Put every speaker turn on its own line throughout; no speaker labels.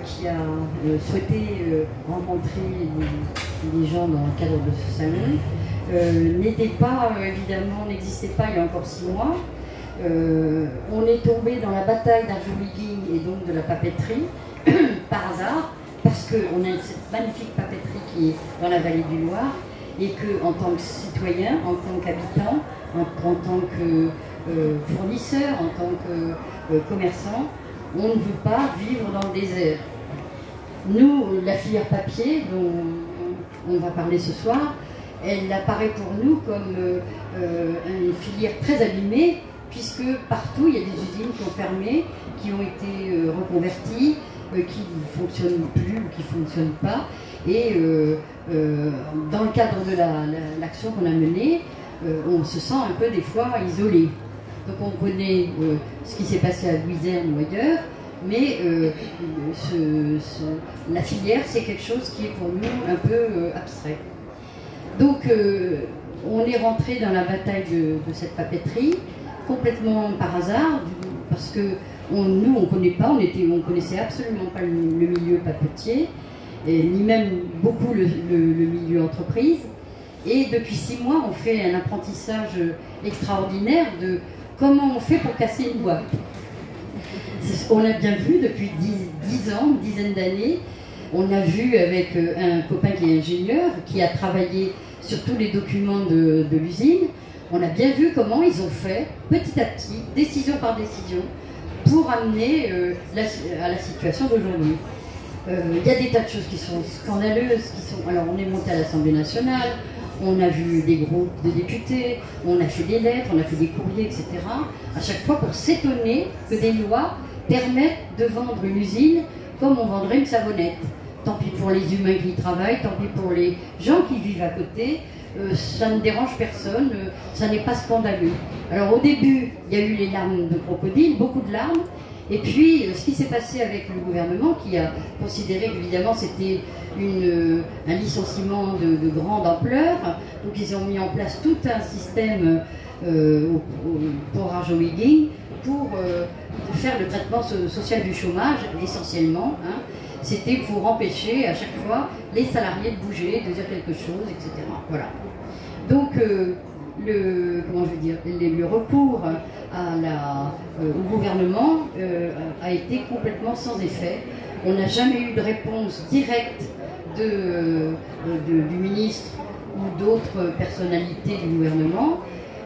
qui a souhaité rencontrer des gens dans le cadre de ce salon, n'était pas, évidemment, n'existait pas il y a encore 6 mois. On est tombé dans la bataille d'Arjowigging et donc de la papeterie par hasard, parce qu'on a cette magnifique papeterie qui est dans la vallée du Loir, et qu'en tant que citoyen, en tant qu'habitant, en tant que fournisseur, en tant que commerçant, on ne veut pas vivre dans le désert. Nous, la filière papier, dont on va parler ce soir, elle apparaît pour nous comme une filière très abîmée, puisque partout il y a des usines qui ont fermé, qui ont été reconverties, qui ne fonctionnent plus ou qui ne fonctionnent pas. Et dans le cadre de l'action qu'on a menée, on se sent un peu des fois isolé. Donc on connaît ce qui s'est passé à Luzerne ou ailleurs, mais la filière, c'est quelque chose qui est pour nous un peu abstrait. Donc on est rentré dans la bataille de cette papeterie, complètement par hasard, parce que nous, on ne connaît pas, on connaissait absolument pas le milieu papetier, ni même beaucoup le milieu entreprise. Et depuis 6 mois, on fait un apprentissage extraordinaire de comment on fait pour casser une boîte. C'est ce qu'on a bien vu depuis 10 ans, une dizaine d'années. On a vu avec un copain qui est ingénieur, qui a travaillé sur tous les documents de l'usine. On a bien vu comment ils ont fait, petit à petit, décision par décision, pour amener à la situation d'aujourd'hui. Il y a des tas de choses qui sont scandaleuses, alors on est monté à l'Assemblée nationale, on a vu des groupes de députés, on a fait des lettres, on a fait des courriers, etc. À chaque fois pour s'étonner que des lois permettent de vendre une usine comme on vendrait une savonnette. Tant pis pour les humains qui y travaillent, tant pis pour les gens qui vivent à côté, ça ne dérange personne, ça n'est pas scandaleux. Alors au début, il y a eu les larmes de crocodile, beaucoup de larmes, et puis ce qui s'est passé avec le gouvernement qui a considéré qu'évidemment c'était un licenciement de grande ampleur, donc ils ont mis en place tout un système pour Arjowigging pour faire le traitement social du chômage essentiellement. Hein. C'était pour empêcher à chaque fois les salariés de bouger, de dire quelque chose, etc. Voilà. Donc le recours au gouvernement a été complètement sans effet. On n'a jamais eu de réponse directe du ministre ou d'autres personnalités du gouvernement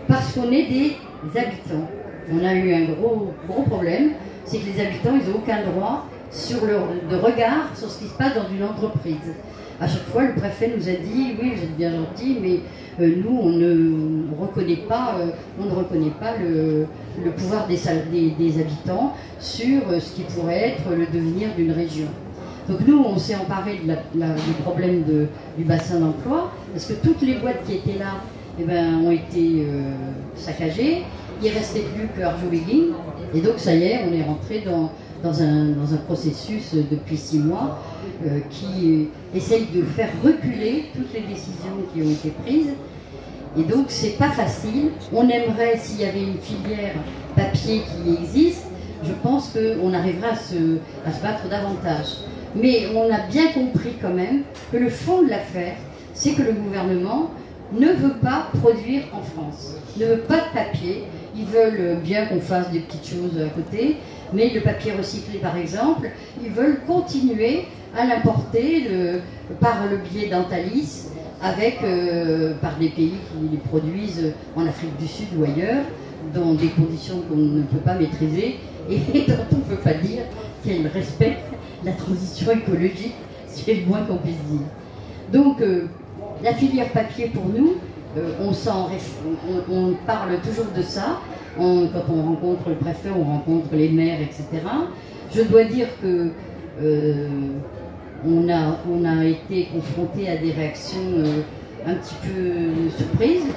parce qu'on est des habitants. On a eu un gros problème, c'est que les habitants, ils n'ont aucun droit de regard sur ce qui se passe dans une entreprise. À chaque fois, le préfet nous a dit, oui, vous êtes bien gentil, mais nous, on ne reconnaît pas le pouvoir des habitants sur ce qui pourrait être le devenir d'une région. Donc nous, on s'est emparé du problème du bassin d'emploi, parce que toutes les boîtes qui étaient là ont été saccagées. Il ne restait plus que Arjowigging, et donc ça y est, on est rentré dans un processus depuis 6 mois qui essaye de faire reculer toutes les décisions qui ont été prises. Et donc c'est pas facile. On aimerait, s'il y avait une filière papier qui existe, je pense qu'on arriverait à se battre davantage. Mais on a bien compris quand même que le fond de l'affaire, c'est que le gouvernement ne veut pas produire en France, ne veut pas de papier. Ils veulent bien qu'on fasse des petites choses à côté, mais le papier recyclé par exemple, ils veulent continuer à l'importer par le biais d'Antalis, par des pays qui les produisent en Afrique du Sud ou ailleurs, dans des conditions qu'on ne peut pas maîtriser et dont on ne peut pas dire qu'elles respectent la transition écologique, c'est le moins qu'on puisse dire. Donc la filière papier pour nous, on parle toujours de ça, quand on rencontre le préfet, on rencontre les maires, etc. Je dois dire que on a été confronté à des réactions un petit peu surprises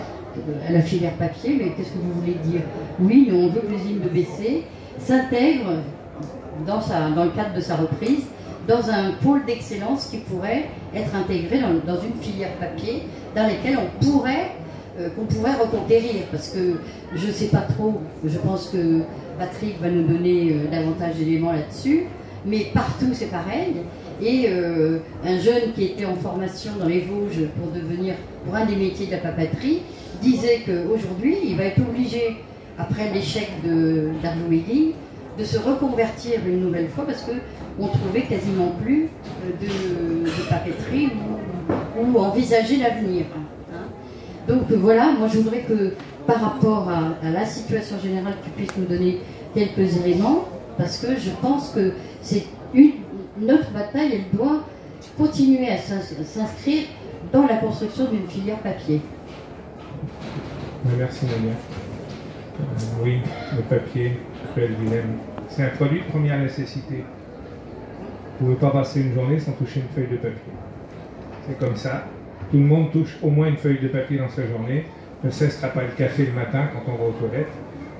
à la filière papier, mais qu'est-ce que vous voulez dire? Oui, mais on veut que l'usine de Bessay s'intègre dans le cadre de sa reprise dans un pôle d'excellence qui pourrait être intégré dans une filière papier dans laquelle qu'on pourrait reconquérir, parce que je ne sais pas trop, je pense que Patrick va nous donner davantage d'éléments là-dessus, mais partout c'est pareil. Et un jeune qui était en formation dans les Vosges pour un des métiers de la papeterie disait qu'aujourd'hui il va être obligé, après l'échec d'Arjowiggins, de se reconvertir une nouvelle fois parce qu'on trouvait quasiment plus de papeterie ou envisager l'avenir. Hein. Donc voilà, moi je voudrais que par rapport à la situation générale, tu puisses nous donner quelques éléments, parce que je pense que c'est notre bataille, elle doit continuer à s'inscrire dans la construction d'une filière papier.
Merci Nadia. Oui, le papier, cruel dilemme. C'est un produit de première nécessité. Vous ne pouvez pas passer une journée sans toucher une feuille de papier. C'est comme ça. Tout le monde touche au moins une feuille de papier dans sa journée. Ne cessera pas le café le matin quand on va aux toilettes.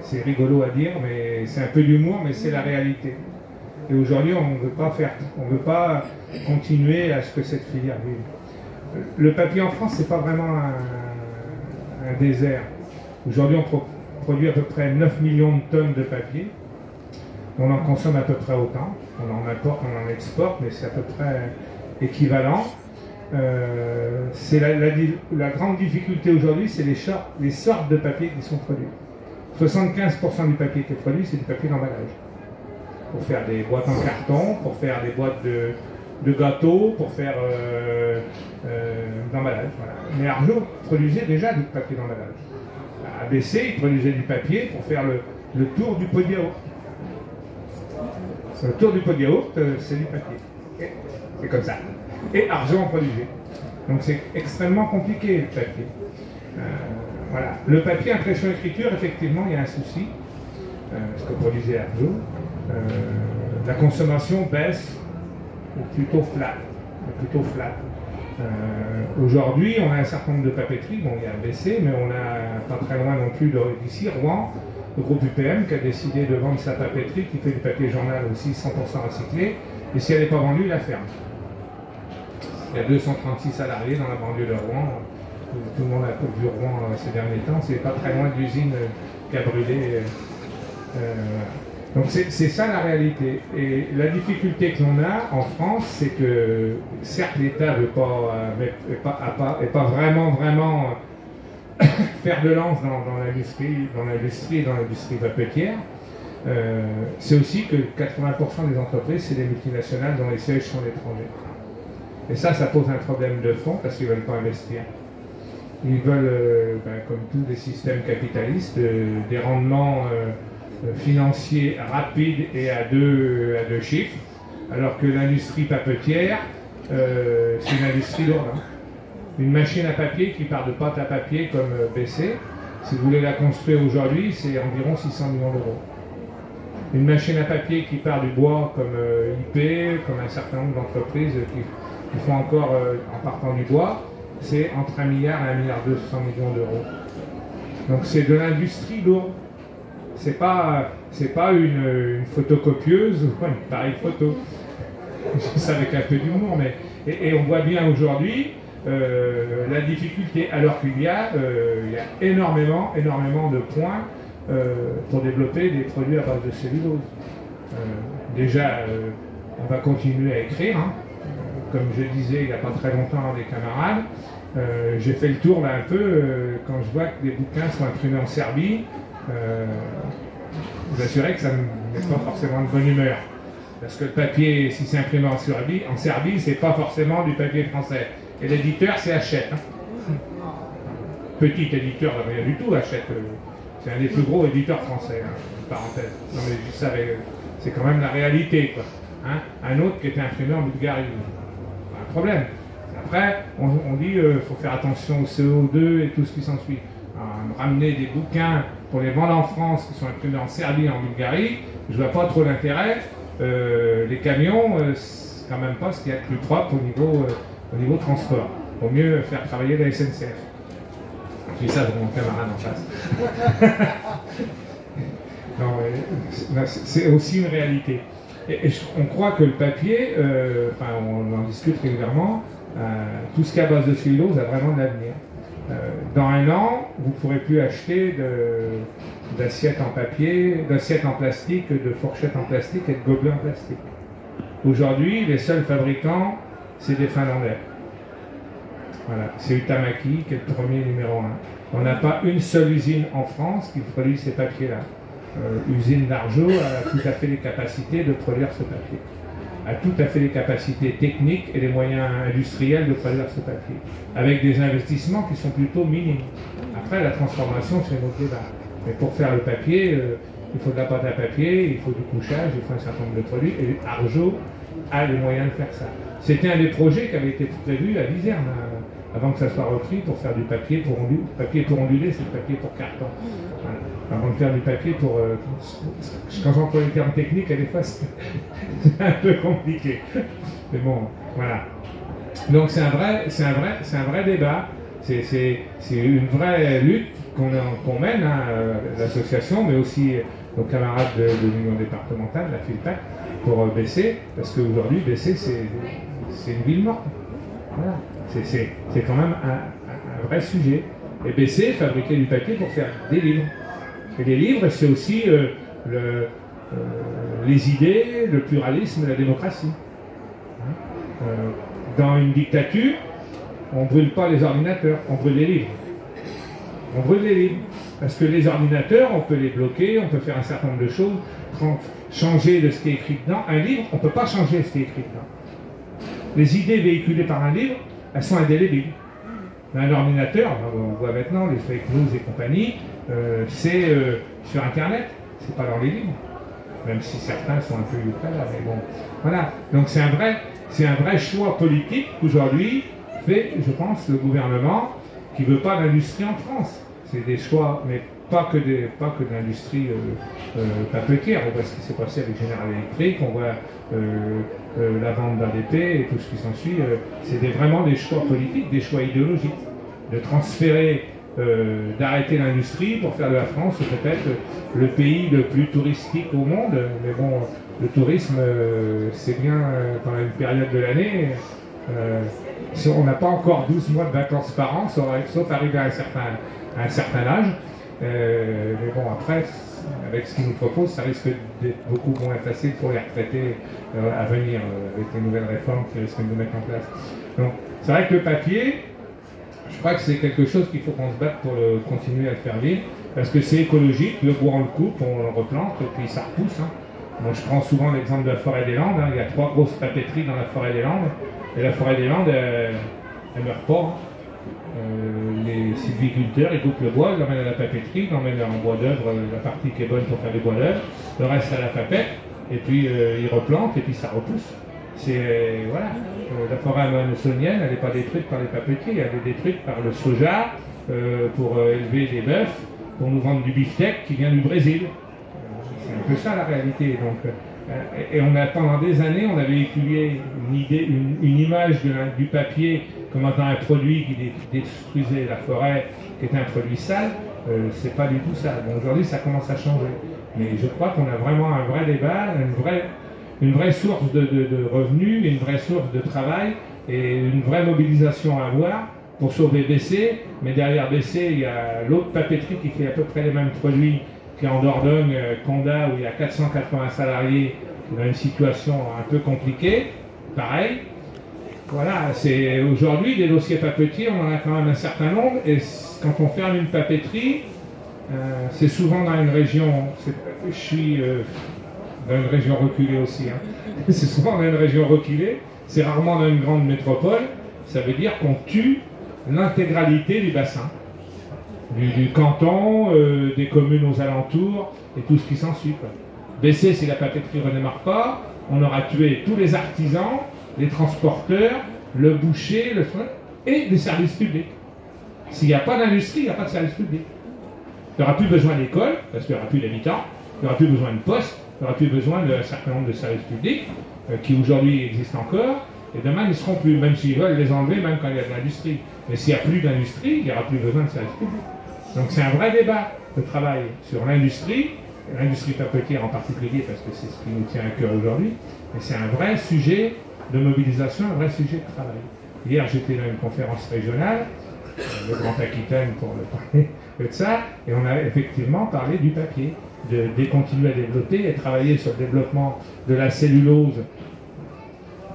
C'est rigolo à dire, mais c'est un peu d'humour, mais c'est la réalité. Et aujourd'hui, on ne veut pas continuer à ce que cette filière vive. Le papier en France, c'est pas vraiment un désert. Aujourd'hui, on produit à peu près 9 millions de tonnes de papier. On en consomme à peu près autant. On en importe, on en exporte, mais c'est à peu près équivalent. C'est la grande difficulté aujourd'hui, c'est les sortes de papier qui sont produits. 75% du papier qui est produit, c'est du papier d'emballage. Pour faire des boîtes en carton, pour faire des boîtes de gâteaux, pour faire d'emballage. Voilà. Mais Arjo produisait déjà du papier d'emballage. ABC, il produisait du papier pour faire le tour du pot de yaourt. Le tour du pot de yaourt, c'est du papier. Okay. C'est comme ça. Et Arjo en produisait. Donc c'est extrêmement compliqué le papier. Voilà. Le papier impression-écriture, effectivement, il y a un souci. Ce que produisait Arjo. La consommation baisse, ou plutôt flat. Aujourd'hui, on a un certain nombre de papeteries, bon, il y a ABC, mais on a pas très loin non plus d'ici, Rouen, le groupe UPM qui a décidé de vendre sa papeterie, qui fait du papier journal aussi 100% recyclé, et si elle n'est pas vendue, il la ferme. Il y a 236 salariés dans la banlieue de Rouen. Tout le monde a vu Rouen ces derniers temps. C'est pas très loin de l'usine qui a brûlé. Donc c'est ça la réalité. Et la difficulté que l'on a en France, c'est que certes l'État ne veut pas vraiment faire de lance dans l'industrie et dans l'industrie papetière. C'est aussi que 80% des entreprises, c'est des multinationales dont les sièges sont à l'étranger. Et ça pose un problème de fond parce qu'ils ne veulent pas investir. Ils veulent, comme tous les systèmes capitalistes, des rendements financiers rapides et à deux chiffres, alors que l'industrie papetière, c'est une industrie lourde. Hein. Une machine à papier qui part de pâte à papier comme BC, si vous voulez la construire aujourd'hui, c'est environ 600 millions d'euros. Une machine à papier qui part du bois comme IP, comme un certain nombre d'entreprises qui font encore, en partant du bois, c'est entre 1 milliard et 1 milliard 200 millions d'euros. Donc c'est de l'industrie lourde. C'est pas une photocopieuse ou une pareille photo. Je dis ça avec un peu d'humour, mais et on voit bien aujourd'hui la difficulté, alors qu'il y a énormément de points pour développer des produits à base de cellulose. Déjà, on va continuer à écrire. Hein. Comme je disais il n'y a pas très longtemps à des camarades, j'ai fait le tour là un peu, quand je vois que des bouquins sont imprimés en Serbie, vous assurez que ça ne met pas forcément de bonne humeur. Parce que le papier, si c'est imprimé en Serbie, c'est pas forcément du papier français. Et l'éditeur, c'est Hachette. Hein. Petit éditeur, rien du tout, Hachette. C'est un des plus gros éditeurs français, hein, parenthèse. Non mais je savais, c'est quand même la réalité, quoi. Hein. Un autre qui était imprimé en Bulgarie. Pas un problème. Après, on dit faut faire attention au CO2 et tout ce qui s'ensuit. Ramener des bouquins pour les vendre en France qui sont imprimés en Serbie et en Bulgarie, je vois pas trop l'intérêt. Les camions, c'est quand même pas ce qu'il y a de plus propre au niveau transport. Vaut mieux faire travailler la SNCF. Je dis ça pour mon camarade en face. Non, c'est aussi une réalité. Et on croit que le papier, on en discute régulièrement, tout ce qui est à base de cellulose a vraiment de l'avenir. Dans un an, vous ne pourrez plus acheter d'assiettes en papier, d'assiettes en plastique, de fourchettes en plastique et de gobelets en plastique. Aujourd'hui, les seuls fabricants, c'est des Finlandais. Voilà, c'est Huhtamäki qui est le premier numéro 1. On n'a pas une seule usine en France qui produit ces papiers-là. Usine d'Argeau a tout à fait les capacités de produire ce papier, a tout à fait les capacités techniques et les moyens industriels de produire ce papier, avec des investissements qui sont plutôt minimes. Après, la transformation, c'est notre débat. Mais pour faire le papier, il faut de la pâte à papier, il faut du couchage, il faut un certain nombre de produits, et Argeau a les moyens de faire ça. C'était un des projets qui avait été prévu à Viserne, avant que ça soit repris, pour faire du papier pour onduler. Papier pour onduler, c'est le papier pour carton. Voilà. Avant de faire du papier pour... quand j'emploie les termes techniques, à des fois, c'est un peu compliqué. Mais bon, voilà. Donc c'est un vrai débat. C'est une vraie lutte qu'on mène, hein, l'association, mais aussi nos camarades de l'Union départementale, la FILPAC, pour Bessé, parce qu'aujourd'hui, Bessé, c'est une ville morte. Voilà. C'est quand même un vrai sujet. Et Bessé fabriquait du papier pour faire des livres. Et les livres, c'est aussi les idées, le pluralisme, la démocratie. Dans une dictature, on ne brûle pas les ordinateurs, on brûle les livres. On brûle les livres. Parce que les ordinateurs, on peut les bloquer, on peut faire un certain nombre de choses, changer de ce qui est écrit dedans. Un livre, on ne peut pas changer ce qui est écrit dedans. Les idées véhiculées par un livre, elles sont indélébiles. Un ordinateur, on voit maintenant les fake news et compagnie, c'est sur Internet, c'est pas dans les livres. Même si certains sont un peu là, mais bon. Voilà. Donc c'est un vrai choix politique qu'aujourd'hui fait, je pense, le gouvernement qui ne veut pas d'industrie en France. C'est des choix, mais pas que de l'industrie papetière. On voit ce qui s'est passé avec General Electric, on voit la vente d'ADP et tout ce qui s'ensuit. C'est vraiment des choix politiques, des choix idéologiques. De transférer, d'arrêter l'industrie pour faire de la France peut-être le pays le plus touristique au monde. Mais bon, le tourisme, c'est bien pendant une période de l'année. On n'a pas encore 12 mois de vacances par an, sauf arrivé à un certain âge. Mais bon, après, avec ce qu'ils nous proposent, ça risque d'être beaucoup moins facile pour les retraités à venir, avec les nouvelles réformes qu'ils risquent de mettre en place. Donc, c'est vrai que le papier, je crois que c'est quelque chose qu'il faut qu'on se batte pour continuer à le faire vivre, parce que c'est écologique, le bois on le coupe, on le replante, et puis ça repousse. Hein. Moi, je prends souvent l'exemple de la forêt des Landes, hein. Il y a 3 grosses papeteries dans la forêt des Landes, et la forêt des Landes, elle ne meurt pas. Hein. Les sylviculteurs, ils coupent le bois, ils l'emmènent à la papeterie, ils l'emmènent en bois d'œuvre, la partie qui est bonne pour faire des bois d'œuvre, le reste à la papette, et puis ils replantent, et puis ça repousse. Voilà. La forêt amazonienne, elle n'est pas détruite par les papetiers, elle est détruite par le soja pour élever des bœufs, pour nous vendre du beefsteak qui vient du Brésil. C'est un peu ça la réalité. Donc, et pendant des années, on a véhiculé une image du papier comme étant un produit qui détruisait la forêt, qui était un produit sale. C'est pas du tout ça. Bon, aujourd'hui, ça commence à changer. Mais je crois qu'on a vraiment un vrai débat, une vraie source de revenus, une vraie source de travail et une vraie mobilisation à avoir pour sauver Bessé. Mais derrière Bessé, il y a l'autre papeterie qui fait à peu près les mêmes produits, qui est en Dordogne, Condat, où il y a 480 salariés, qui est dans une situation un peu compliquée. Pareil. Voilà, c'est aujourd'hui des dossiers papetiers, on en a quand même un certain nombre, et quand on ferme une papeterie, c'est souvent dans une région, je suis dans une région reculée aussi, hein. C'est souvent dans une région reculée, c'est rarement dans une grande métropole, ça veut dire qu'on tue l'intégralité du bassin, du canton, des communes aux alentours, et tout ce qui s'ensuit. Bessé, si la papeterie ne redémarre pas, on aura tué tous les artisans, les transporteurs, le boucher, et les services publics. S'il n'y a pas d'industrie, il n'y a pas de service public. Il n'y aura plus besoin d'école, parce qu'il n'y aura plus d'habitants, il n'y aura plus besoin de postes, il n'y aura plus besoin d'un certain nombre de services publics qui aujourd'hui existent encore, et demain ils ne seront plus, même s'ils veulent les enlever, même quand il y a de l'industrie. Mais s'il n'y a plus d'industrie, il n'y aura plus besoin de services publics. Donc c'est un vrai débat de travail sur l'industrie papetière en particulier, parce que c'est ce qui nous tient à cœur aujourd'hui, mais c'est un vrai sujet de mobilisation, un vrai sujet de travail. Hier, j'étais dans une conférence régionale, le Grand Aquitaine pour parler de ça, et on a effectivement parlé du papier, de continuer à développer et travailler sur le développement de la cellulose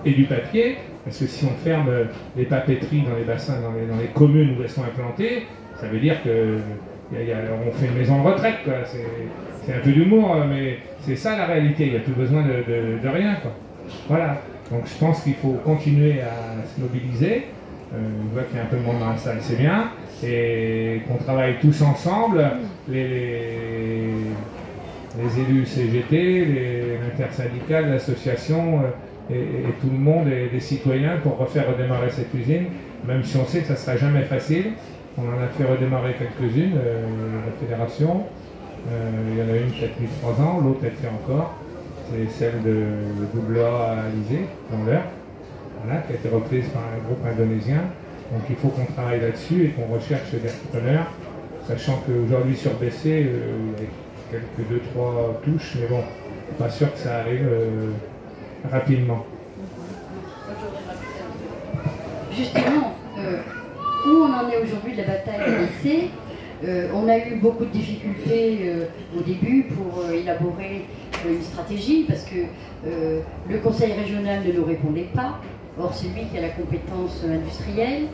et du papier, parce que si on ferme les papeteries dans les bassins, dans les communes où elles sont implantées, ça veut dire qu'on fait une maison de retraite, quoi. C'est un peu d'humour, mais c'est ça la réalité, il n'y a plus besoin de rien, quoi. Voilà, donc je pense qu'il faut continuer à se mobiliser. On voit qu'il y a un peu de monde dans la salle, c'est bien, et qu'on travaille tous ensemble, les élus CGT, l'intersyndicale, l'association, et tout le monde, et les citoyens, pour refaire redémarrer cette usine, même si on sait que ça ne sera jamais facile. On en a fait redémarrer quelques-unes, la fédération. Il y en a une qui a tenu 3 ans, l'autre elle fait encore. C'est celle de Doubla à Alizé, dans l'heure, voilà, qui a été reprise par un groupe indonésien. Donc il faut qu'on travaille là-dessus et qu'on recherche des repreneurs, sachant qu'aujourd'hui sur BC, il y a quelques 2-3 touches, mais bon, pas sûr que ça arrive rapidement.
Justement, où on en est aujourd'hui de la bataille à BC, on a eu beaucoup de difficultés au début pour élaborer une stratégie, parce que le conseil régional ne nous répondait pas. Or, c'est lui qui a la compétence industrielle.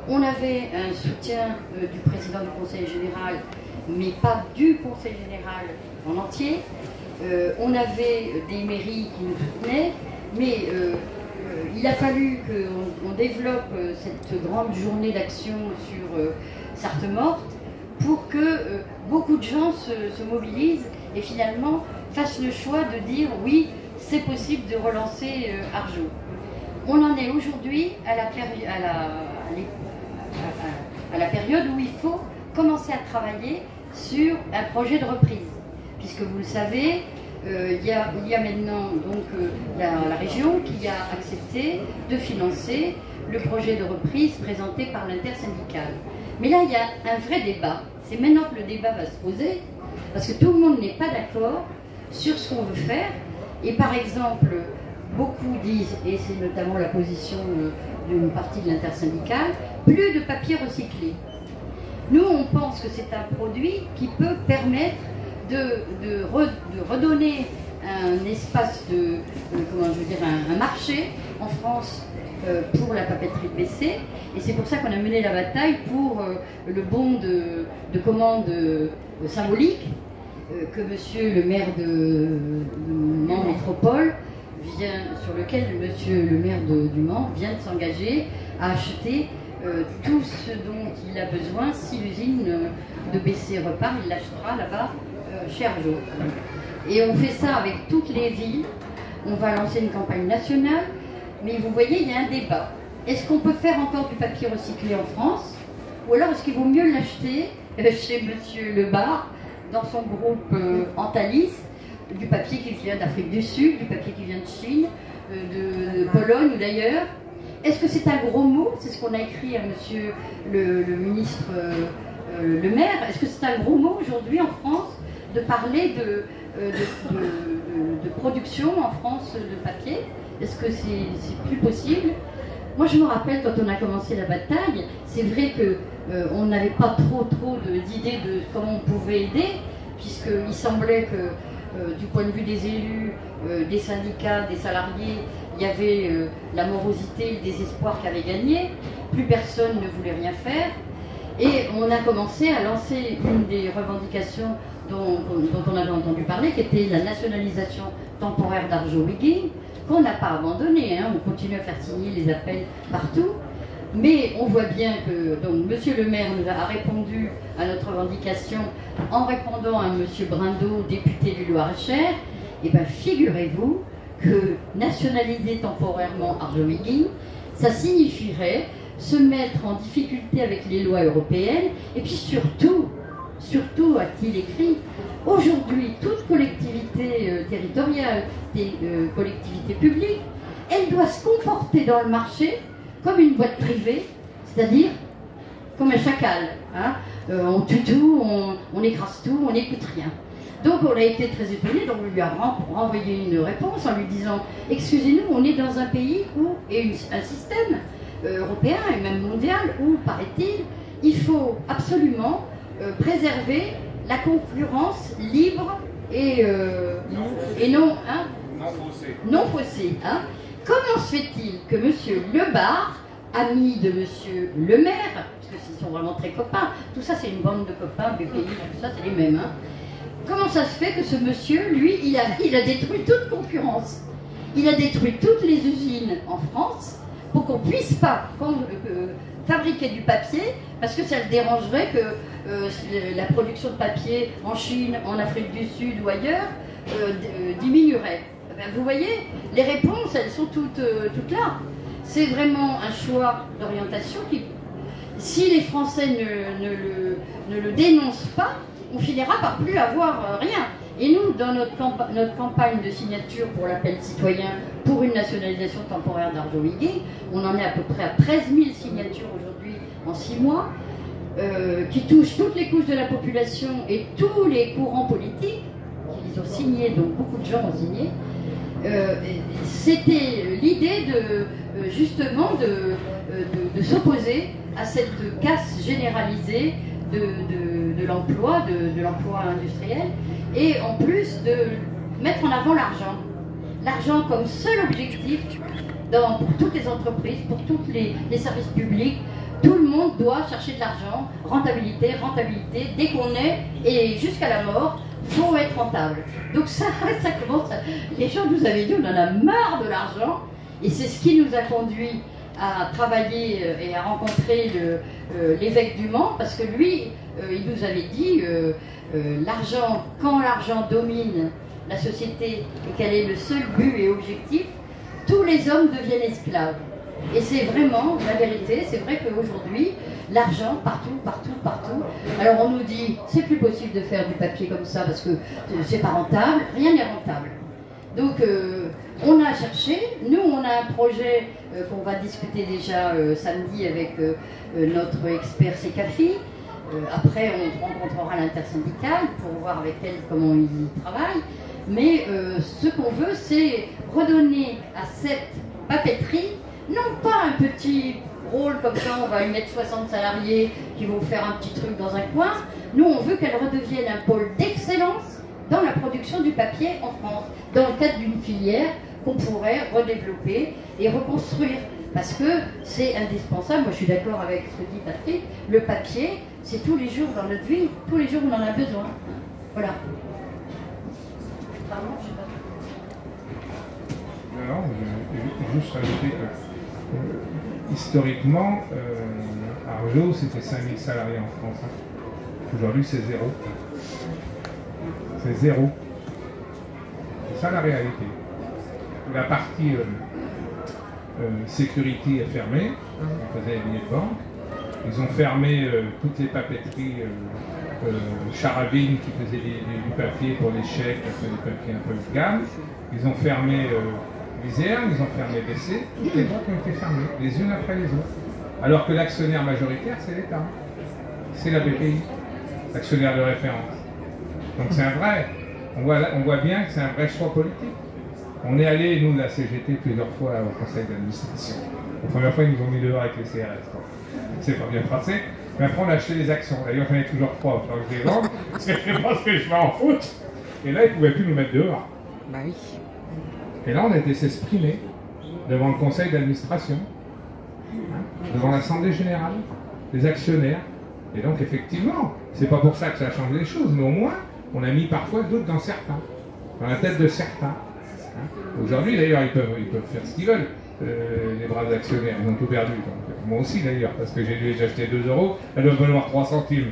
On avait un soutien du président du conseil général, mais pas du conseil général en entier. On avait des mairies qui nous soutenaient, mais il a fallu qu'on développe cette grande journée d'action sur Sarthe Morte pour que beaucoup de gens se mobilisent et finalement fassent le choix de dire oui, c'est possible de relancer Arjo. On en est aujourd'hui à la période où il faut commencer à travailler sur un projet de reprise. Puisque vous le savez, il y a maintenant donc, la région qui a accepté de financer le projet de reprise présenté par l'intersyndicale. Mais là, il y a un vrai débat. C'est maintenant que le débat va se poser, parce que tout le monde n'est pas d'accord sur ce qu'on veut faire. Et par exemple, beaucoup disent, et c'est notamment la position d'une partie de l'intersyndicale, plus de papier recyclé. Nous, on pense que c'est un produit qui peut permettre de redonner un espace un marché en France pour la papeterie de BC. Et c'est pour ça qu'on a mené la bataille pour le bon de commande symbolique que monsieur le maire de Mans Métropole sur lequel monsieur le maire du Mans vient de s'engager à acheter tout ce dont il a besoin. Si l'usine de BC repart, il l'achètera là-bas chez Arjo. Et on fait ça avec toutes les villes. On va lancer une campagne nationale, mais vous voyez, il y a un débat. Est-ce qu'on peut faire encore du papier recyclé en France, ou alors est-ce qu'il vaut mieux l'acheter chez monsieur Lebar, dans son groupe Antalis, du papier qui vient d'Afrique du Sud, du papier qui vient de Chine, de Pologne ou d'ailleurs. Est-ce que c'est un gros mot? C'est ce qu'on a écrit à monsieur le ministre le maire. Est-ce que c'est un gros mot aujourd'hui en France de parler de production en France de papier? Est-ce que c'est plus possible? Moi je me rappelle quand on a commencé la bataille, c'est vrai qu'on n'avait pas trop d'idées de comment on pouvait aider, puisqu'il semblait que du point de vue des élus, des syndicats, des salariés, il y avait la morosité, le désespoir qui avait gagné, plus personne ne voulait rien faire, et on a commencé à lancer une des revendications dont on avait entendu parler, qui était la nationalisation temporaire d'Arjo Wigging, qu'on n'a pas abandonné, hein, on continue à faire signer les appels partout, mais on voit bien que donc, monsieur le maire nous a répondu à notre revendication en répondant à monsieur Brindeau, député du Loir-et-Cher. Et bien figurez-vous que nationaliser temporairement Arjo Wigging, ça signifierait se mettre en difficulté avec les lois européennes, et puis surtout, a-t-il écrit, aujourd'hui, toute collectivité territoriale, collectivité publique, elle doit se comporter dans le marché comme une boîte privée, c'est-à-dire comme un chacal. Hein. On tue tout, on écrase tout, on n'écoute rien. Donc on a été très étonnés, donc on lui a renvoyé une réponse en lui disant « Excusez-nous, on est dans un pays et un système européen et même mondial où, paraît-il, il faut absolument préserver la concurrence libre et non faussée. Hein. comment se fait-il que M. Lebard, ami de M. Le Maire, parce qu'ils sont vraiment très copains, tout ça c'est une bande de copains, BPI, tout ça c'est les mêmes, hein. Comment ça se fait que ce monsieur, lui, il a détruit toute concurrence? Il a détruit toutes les usines en France pour qu'on ne puisse pas fabriquer du papier, parce que ça le dérangerait que la production de papier en Chine, en Afrique du Sud ou ailleurs diminuerait. Ben, vous voyez, les réponses, elles sont toutes là. C'est vraiment un choix d'orientation qui, si les Français ne le dénoncent pas, on finira par plus avoir rien. Et nous, dans notre campagne de signature pour l'appel citoyen pour une nationalisation temporaire d'Arjowiggins, on en est à peu près à 13 000 signatures aujourd'hui en 6 mois, qui touchent toutes les couches de la population et tous les courants politiques. Ils ont signé, donc beaucoup de gens ont signé. C'était l'idée justement de s'opposer à cette casse généralisée de l'emploi, de l'emploi industriel, et en plus de mettre en avant l'argent. L'argent comme seul objectif pour toutes les entreprises, pour tous les services publics. Tout le monde doit chercher de l'argent, rentabilité, rentabilité, dès qu'on est, et jusqu'à la mort, il faut être rentable. Donc ça commence, les gens nous avaient dit on en a marre de l'argent, et c'est ce qui nous a conduit à travailler et à rencontrer l'évêque du Mans, parce que lui, il nous avait dit l'argent, quand l'argent domine la société et qu'elle est le seul but et objectif, tous les hommes deviennent esclaves. Et c'est vraiment la vérité, c'est vrai qu'aujourd'hui, l'argent, partout. Alors on nous dit, c'est plus possible de faire du papier comme ça parce que c'est pas rentable, rien n'est rentable. Donc on a cherché, nous on a un projet qu'on va discuter déjà samedi avec notre expert Secafi. Après on rencontrera l'intersyndicale pour voir avec elle comment ils travaillent. Mais ce qu'on veut, c'est redonner à cette papeterie, non pas un petit rôle comme ça, on va y mettre 60 salariés qui vont faire un petit truc dans un coin. Nous, on veut qu'elle redevienne un pôle d'excellence dans la production du papier en France, dans le cadre d'une filière qu'on pourrait redévelopper et reconstruire. Parce que c'est indispensable, moi je suis d'accord avec ce que dit Patrick, le papier, c'est tous les jours dans notre vie, tous les jours on en a besoin. Voilà. Pardon, je sais pas.
Non, je vais juste rajouter que historiquement, Arjo, c'était 5000 salariés en France. Hein. Aujourd'hui, c'est zéro. C'est zéro. C'est ça la réalité. La partie sécurité est fermée. On faisait les billets de banque. Ils ont fermé toutes les papeteries Charavine qui faisaient du papier pour les chèques, des papiers un peu de gamme. Ils ont fermé Viserne, ils ont fermé BC. Toutes les banques ont été fermées, les unes après les autres. Alors que l'actionnaire majoritaire, c'est l'État. C'est la BPI, l'actionnaire de référence. Donc c'est un vrai. On voit bien que c'est un vrai choix politique. On est allé, nous, de la CGT, plusieurs fois au conseil d'administration. La première fois, ils nous ont mis dehors avec les CRS. C'est pas bien passé. Mais après, on a acheté des actions. D'ailleurs, j'en ai toujours 3. Il faut que je les vende, parce que je pense que je vais en foot. Et là, ils ne pouvaient plus nous mettre dehors.
Bah oui.
Et là, on a été s'exprimer devant le conseil d'administration, devant l'Assemblée générale, les actionnaires. Et donc, effectivement, c'est pas pour ça que ça change les choses, mais au moins, on a mis parfois le doute dans certains, dans la tête de certains. Aujourd'hui, d'ailleurs, ils peuvent faire ce qu'ils veulent, les braves actionnaires, ils ont tout perdu. Donc, moi aussi, d'ailleurs, parce que j'ai acheté 2 €, elles doivent valoir 3 centimes.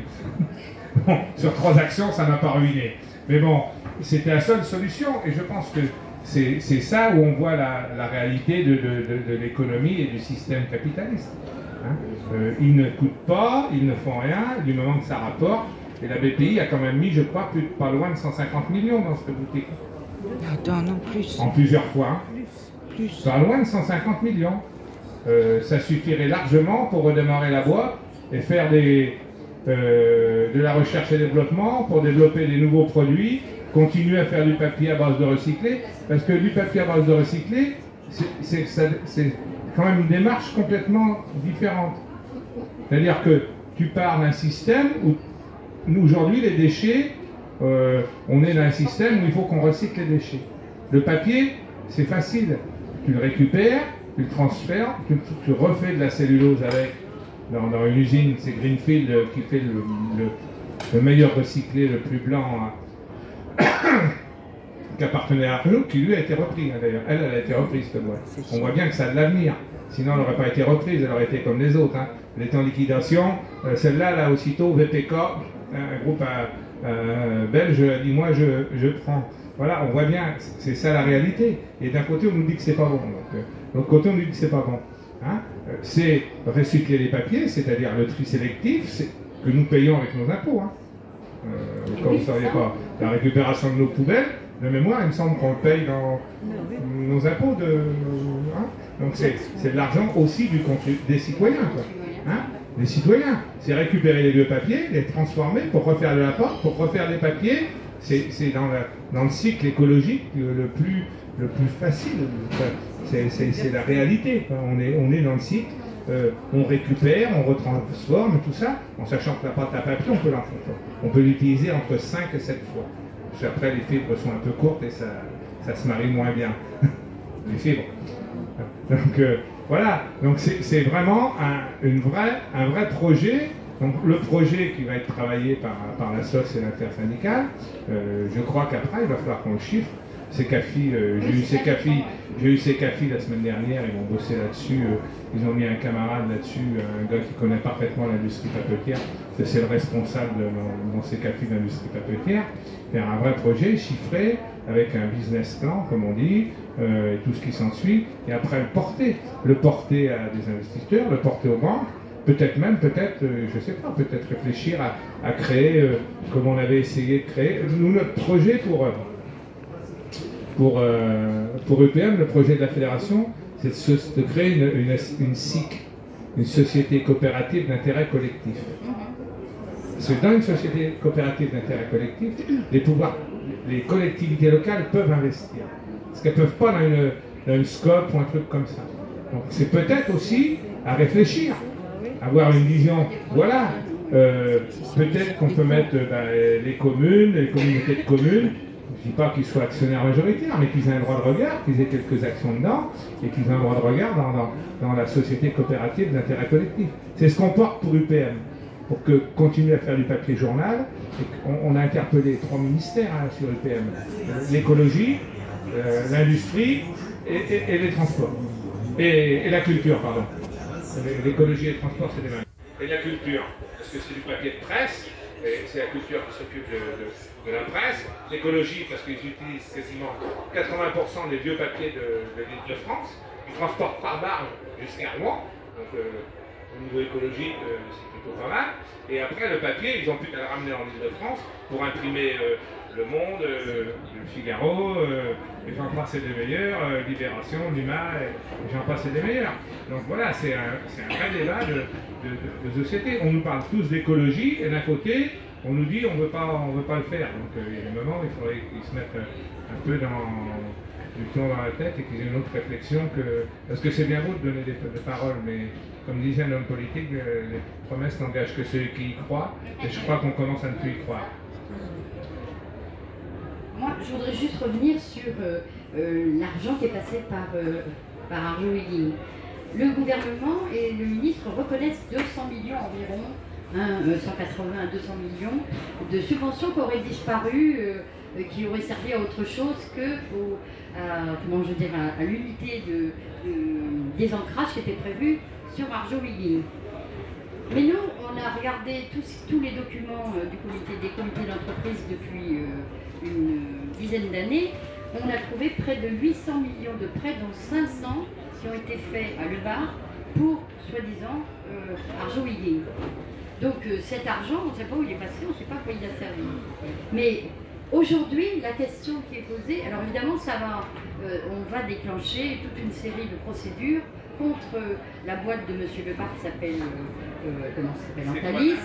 Bon, sur 3 actions, ça m'a pas ruiné. Mais bon, c'était la seule solution, et je pense que c'est ça où on voit la réalité de l'économie et du système capitaliste. Ils ne coûtent pas, ils ne font rien, du moment que ça rapporte. Et la BPI a quand même mis, je crois, pas loin de 150 millions dans cette boutique.
Attends, non, plus.
En plusieurs fois. Hein.
Plus.
Pas loin de 150 millions. Ça suffirait largement pour redémarrer la boîte et faire de la recherche et développement, pour développer des nouveaux produits, continuer à faire du papier à base de recyclé, parce que du papier à base de recyclé, c'est quand même une démarche complètement différente. C'est-à-dire que tu pars d'un système où, nous, aujourd'hui, les déchets, on est dans un système où il faut qu'on recycle les déchets. Le papier, c'est facile. tu le récupères, tu le transfères, tu refais de la cellulose avec, dans une usine, c'est Greenfield qui fait le meilleur recyclé, le plus blanc, qui appartenait à Renault, qui lui a été repris d'ailleurs. Elle a été reprise cette boîte. On voit bien que ça a de l'avenir. Sinon, elle n'aurait pas été reprise, elle aurait été comme les autres. Hein. Elle était en liquidation. Celle-là, là, aussitôt, VPK, un groupe belge, a dit moi, je prends. Voilà, on voit bien, c'est ça la réalité. Et d'un côté, on nous dit que c'est pas bon. De l'autre côté, on nous dit que c'est pas bon. Hein. C'est recycler les papiers, c'est-à-dire le tri sélectif, que nous payons avec nos impôts. Hein. Comme vous ne saviez pas, la récupération de nos poubelles, de mémoire, il me semble qu'on le paye dans nos impôts. Hein. Donc c'est de l'argent aussi des citoyens. Quoi. Hein. Les citoyens, c'est récupérer les vieux papiers, les transformer pour refaire de la porte, pour refaire des papiers. C'est dans le cycle écologique le plus facile. C'est la réalité. On est dans le cycle. On récupère, on retransforme, tout ça, en sachant que la pâte à papier, on peut l'utiliser entre 5 et 7 fois. Parce qu'après, les fibres sont un peu courtes et ça se marie moins bien. Les fibres. Donc voilà, donc c'est vraiment un vrai projet. Donc le projet qui va être travaillé par la SOS et l'intersyndicale, je crois qu'après, il va falloir qu'on le chiffre. CECAFI, j'ai eu CECAFI la semaine dernière, ils vont bosser là-dessus, ils ont mis un camarade là-dessus, un gars qui connaît parfaitement l'industrie papetière, c'est le responsable dans CECAFI de l'industrie papetière, faire un vrai projet chiffré, avec un business plan, comme on dit, et tout ce qui s'ensuit, et après le porter à des investisseurs, le porter aux banques, peut-être, je sais pas, peut-être réfléchir à créer, comme on avait essayé de créer, nous notre projet pour EPM, le projet de la fédération, c'est de créer une SIC, une société coopérative d'intérêt collectif. Parce que dans une société coopérative d'intérêt collectif, les collectivités locales peuvent investir. Parce qu'elles ne peuvent pas dans une SCOP ou un truc comme ça. Donc c'est peut-être aussi à réfléchir, avoir une vision. Voilà, peut-être qu'on peut mettre les communes, les communautés de communes. Je ne dis pas qu'ils soient actionnaires majoritaires, mais qu'ils aient un droit de regard, qu'ils aient quelques actions dedans, et qu'ils aient un droit de regard dans la société coopérative d'intérêt collectif. C'est ce qu'on porte pour UPM, pour continuer à faire du papier journal. On a interpellé 3 ministères sur UPM. L'écologie, l'industrie et les transports. Et la culture, pardon. L'écologie et le transport, c'est des mêmes. Et la culture, parce que c'est du papier de presse, c'est la culture qui s'occupe de la presse. L'écologie, parce qu'ils utilisent quasiment 80% des vieux papiers de l'Île-de-France. Ils transportent par barge jusqu'à Rouen. Donc au niveau écologique, c'est plutôt pas mal. Et après, le papier, ils ont pu le ramener en Île-de-France pour imprimer Le Monde, le Figaro, et j'en passe des meilleurs, Libération, Numa, et j'en passe des meilleurs. Donc voilà, c'est un vrai débat de société. On nous parle tous d'écologie, et d'un côté, on nous dit on veut pas le faire. Donc il y a des moments où il faudrait qu'ils se mettent un peu du plomb dans la tête et qu'ils aient une autre réflexion parce que c'est bien beau de donner des paroles, mais comme disait un homme politique, les promesses n'engagent que ceux qui y croient, et je crois qu'on commence à ne plus y croire.
Moi, je voudrais juste revenir sur l'argent qui est passé par Arjo Huyghe. Le gouvernement et le ministre reconnaissent 200 millions environ, 180 à 200 millions de subventions qui auraient disparu, qui auraient servi à autre chose que à l'unité des ancrages qui était prévue sur Arjo Huyghe. Mais nous, on a regardé tous les documents des comités d'entreprise depuis une dizaine d'années. On a trouvé près de 800 millions de prêts, dont 500 qui ont été faits à Le Bar pour, soi-disant, Arjo Huyghe. Donc cet argent, on ne sait pas où il est passé, on ne sait pas à quoi il a servi. Mais aujourd'hui, la question qui est posée, alors évidemment, on va déclencher toute une série de procédures contre la boîte de M. Lebar qui s'appelle, comment ça s'appelle, Antalis.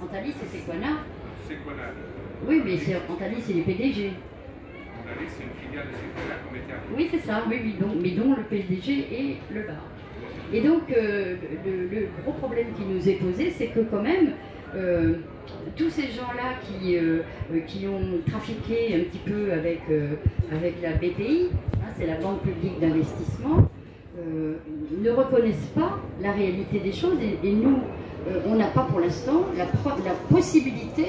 Antalis et Sequana.
Sequana.
Oui, mais Antalis, c'est les PDG.
Antalis, c'est une filiale de Sequana qu'on mettait à...
Oui, c'est ça, oui, mais dont le PDG est Lebar. Et donc, le gros problème qui nous est posé, c'est que quand même, tous ces gens-là qui ont trafiqué un petit peu avec la BPI, hein, c'est la Banque publique d'investissement, ne reconnaissent pas la réalité des choses et nous, on n'a pas pour l'instant la possibilité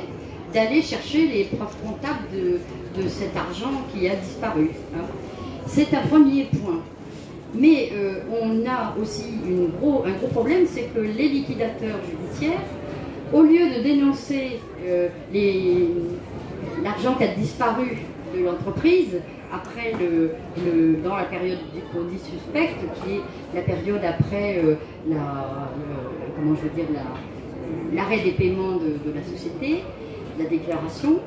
d'aller chercher les preuves comptables de cet argent qui a disparu. Hein. C'est un premier point. Mais on a aussi un gros problème, c'est que les liquidateurs judiciaires, au lieu de dénoncer l'argent qui a disparu de l'entreprise, après dans la période qu'on dit suspecte, qui est la période après l'arrêt des paiements de la société, la déclaration,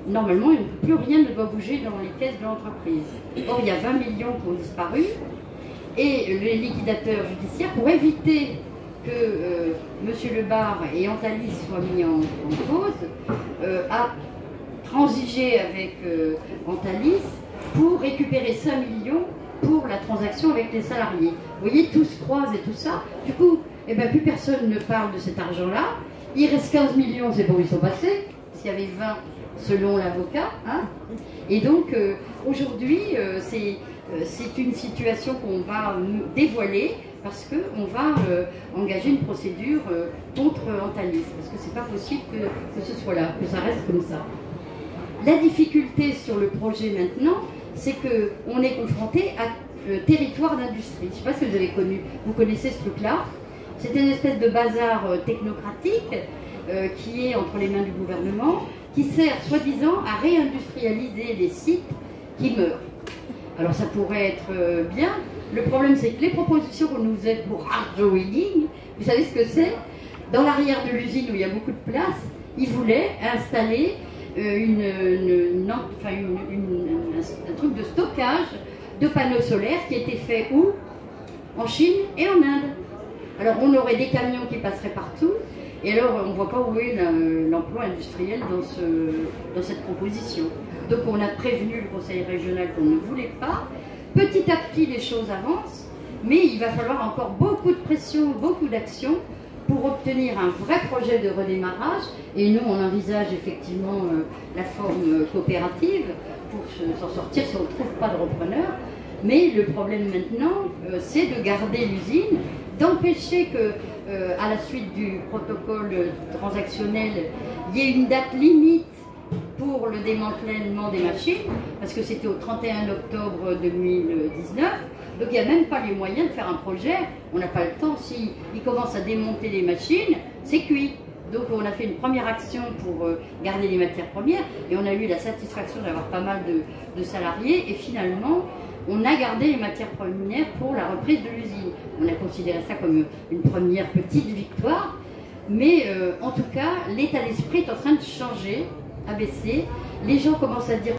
normalement plus rien ne doit bouger dans les caisses de l'entreprise. Or il y a 20 millions qui ont disparu et les liquidateurs judiciaires, pour éviter que M. Lebar et Antalis soient mis en cause, a transigé avec Antalis pour récupérer 5 millions pour la transaction avec les salariés. Vous voyez, tout se croise et tout ça. Du coup, eh ben, plus personne ne parle de cet argent-là. Il reste 15 millions, c'est pour où ils sont passés, parce qu'il y avait 20 selon l'avocat. Hein. Et donc, aujourd'hui, c'est une situation qu'on va dévoiler parce qu'on va engager une procédure contre Antalis, parce que c'est pas possible que ce soit là, que ça reste comme ça. La difficulté sur le projet maintenant, c'est qu'on est confronté à territoire d'industrie. Je ne sais pas si vous avez vous connaissez ce truc-là. C'est une espèce de bazar technocratique qui est entre les mains du gouvernement, qui sert soi-disant à réindustrialiser les sites qui meurent. Alors ça pourrait être bien. Le problème, c'est que les propositions qu'on nous faisait pour hard drilling, vous savez ce que c'est? Dans l'arrière de l'usine où il y a beaucoup de place, ils voulaient installer un truc de stockage de panneaux solaires qui était fait où? En Chine et en Inde. Alors on aurait des camions qui passeraient partout, et alors on ne voit pas où est l'emploi industriel dans cette proposition. Donc on a prévenu le conseil régional qu'on ne voulait pas. Petit à petit les choses avancent, mais il va falloir encore beaucoup de pression, beaucoup d'action pour obtenir un vrai projet de redémarrage. Et nous, on envisage effectivement la forme coopérative pour s'en sortir si on ne trouve pas de repreneur. Mais le problème maintenant, c'est de garder l'usine, d'empêcher que, à la suite du protocole transactionnel, il y ait une date limite pour le démantèlement des machines, parce que c'était au 31 octobre 2019. Donc il n'y a même pas les moyens de faire un projet, on n'a pas le temps. S'ils commencent à démonter les machines, c'est cuit. Donc on a fait une première action pour garder les matières premières, et on a eu la satisfaction d'avoir pas mal de salariés, et finalement on a gardé les matières premières pour la reprise de l'usine. On a considéré ça comme une première petite victoire, mais en tout cas l'état d'esprit est en train de changer, à baisser. Les gens commencent à dire